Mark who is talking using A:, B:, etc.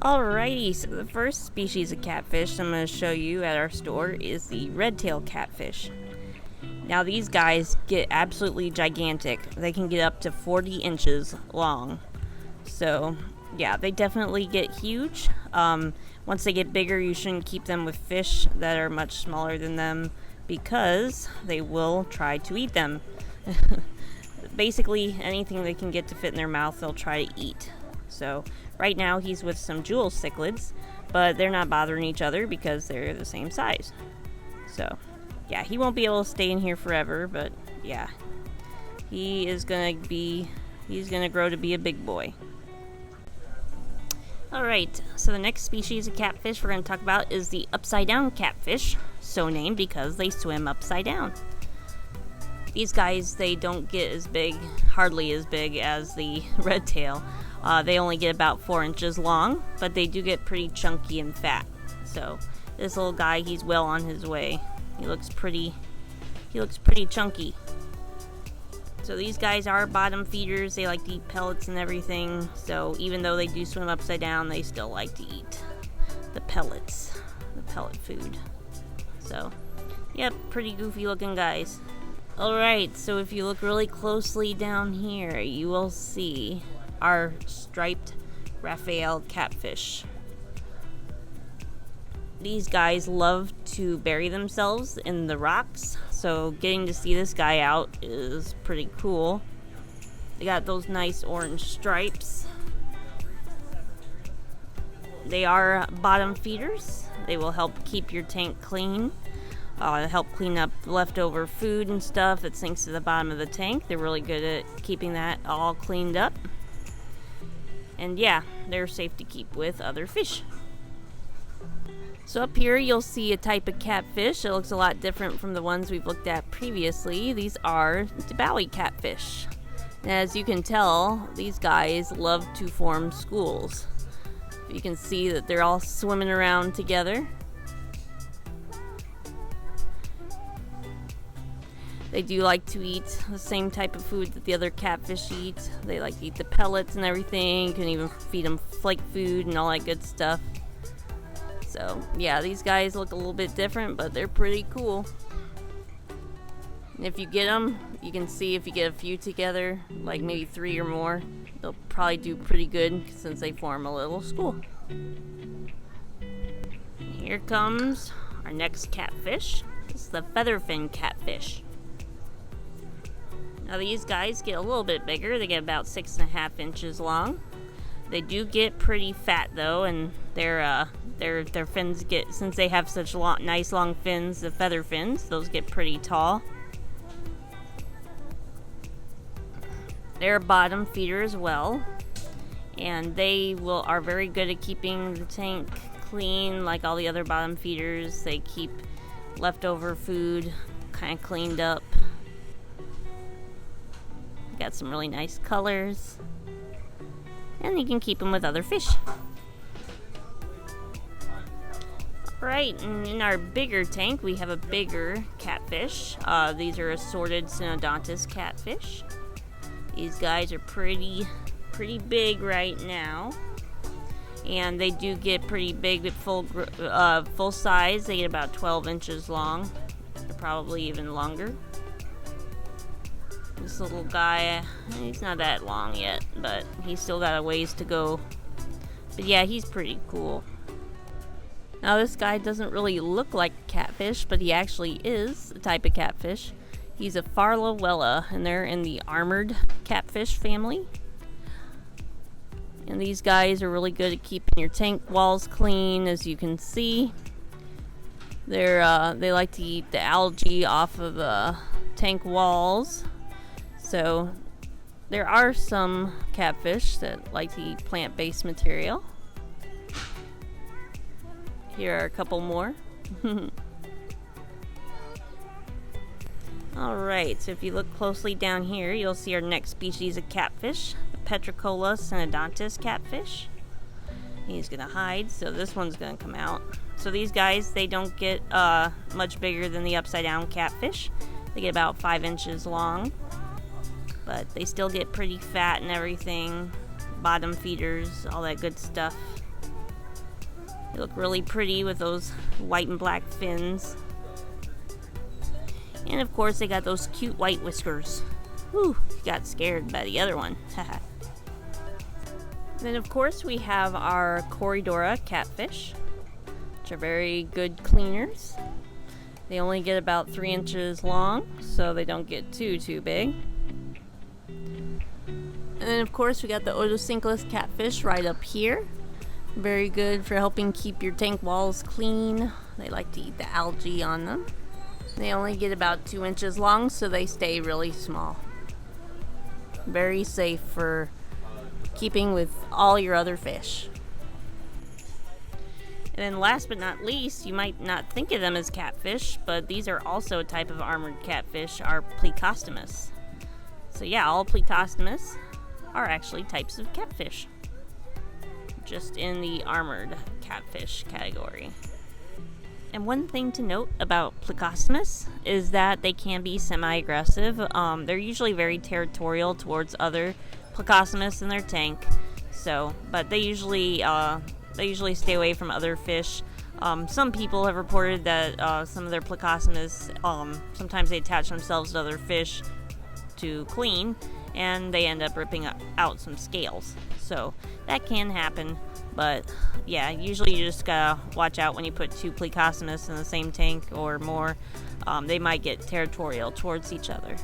A: Alrighty, so the first species of catfish I'm going to show you at our store is the red-tailed catfish. Now these guys get absolutely gigantic. They can get up to 40 inches long. So yeah, they definitely get huge. Once they get bigger, you shouldn't keep them with fish that are much smaller than them because they will try to eat them. Basically, anything they can get to fit in their mouth, they'll try to eat. So right now he's with some jewel cichlids, but they're not bothering each other because they're the same size. So yeah, he won't be able to stay in here forever, but yeah, he's gonna grow to be a big boy. Alright, so the next species of catfish we're going to talk about is the upside down catfish, so named because they swim upside down. These guys, they don't get as big, hardly as big as the red tail. They only get about 4 inches long, but they do get pretty chunky and fat. So this little guy, he's well on his way. He looks pretty chunky. So these guys are bottom feeders. They like to eat pellets and everything. So even though they do swim upside down, they still like to eat the pellets, the pellet food. So, yep, pretty goofy looking guys. Alright, so if you look really closely down here, you will see our striped Raphael catfish. These guys love to bury themselves in the rocks, so getting to see this guy out is pretty cool. They got those nice orange stripes. They are bottom feeders. They will help keep your tank clean, help clean up leftover food and stuff that sinks to the bottom of the tank. They're really good at keeping that all cleaned up. And yeah, they're safe to keep with other fish. So up here you'll see a type of catfish. It looks a lot different from the ones we've looked at previously. These are Tye-Dyed catfish. And as you can tell, these guys love to form schools. You can see that they're all swimming around together. They do like to eat the same type of food that the other catfish eat. They like to eat the pellets and everything. You can even feed them flake food and all that good stuff. So yeah, these guys look a little bit different, but they're pretty cool. And if you get them, you can see if you get a few together, like maybe 3 or more, they'll probably do pretty good since they form a little school. And here comes our next catfish. This is the Featherfin catfish. Now these guys get a little bit bigger. They get about 6.5 inches long. They do get pretty fat though, and their fins get, since they have such nice long fins, the feather fins, those get pretty tall. They're a bottom feeder as well, and they are very good at keeping the tank clean, like all the other bottom feeders. They keep leftover food kind of cleaned up. Got some really nice colors. And you can keep them with other fish. Alright, and in our bigger tank, we have a bigger catfish. These are assorted Synodontis catfish. These guys are pretty big right now. And they do get pretty big at full size. They get about 12 inches long. They're probably even longer. This little guy, he's not that long yet, but he's still got a ways to go. But yeah, he's pretty cool. Now this guy doesn't really look like a catfish, but he actually is a type of catfish. He's a Farlowella, and they're in the armored catfish family. And these guys are really good at keeping your tank walls clean, as you can see. They like to eat the algae off of tank walls. So there are some catfish that like to eat plant-based material. Here are a couple more. Alright, so if you look closely down here, you'll see our next species of catfish, the Petricola Synodontis catfish. He's going to hide, so this one's going to come out. So these guys, they don't get much bigger than the upside down catfish. They get about 5 inches long. But they still get pretty fat and everything. Bottom feeders, all that good stuff. They look really pretty with those white and black fins. And of course they got those cute white whiskers. Whew, got scared by the other one. Then of course we have our Corydora catfish, which are very good cleaners. They only get about 3 inches long, so they don't get too big. And then of course we got the Otocinclus catfish right up here. Very good for helping keep your tank walls clean. They like to eat the algae on them. They only get about 2 inches long, so they stay really small. Very safe for keeping with all your other fish. And then last but not least, you might not think of them as catfish, but these are also a type of armored catfish, are Plecostamus. So yeah, all Plecostamus are actually types of catfish, just in the armored catfish category. And one thing to note about Plecostamus is that they can be semi-aggressive. They're usually very territorial towards other Plecostamus in their tank. But they usually stay away from other fish. Some people have reported that some of their Plecostamus, sometimes they attach themselves to other fish to clean, and they end up ripping out some scales. So that can happen, but yeah, usually you just gotta watch out when you put 2 Plecostamus in the same tank or more. They might get territorial towards each other.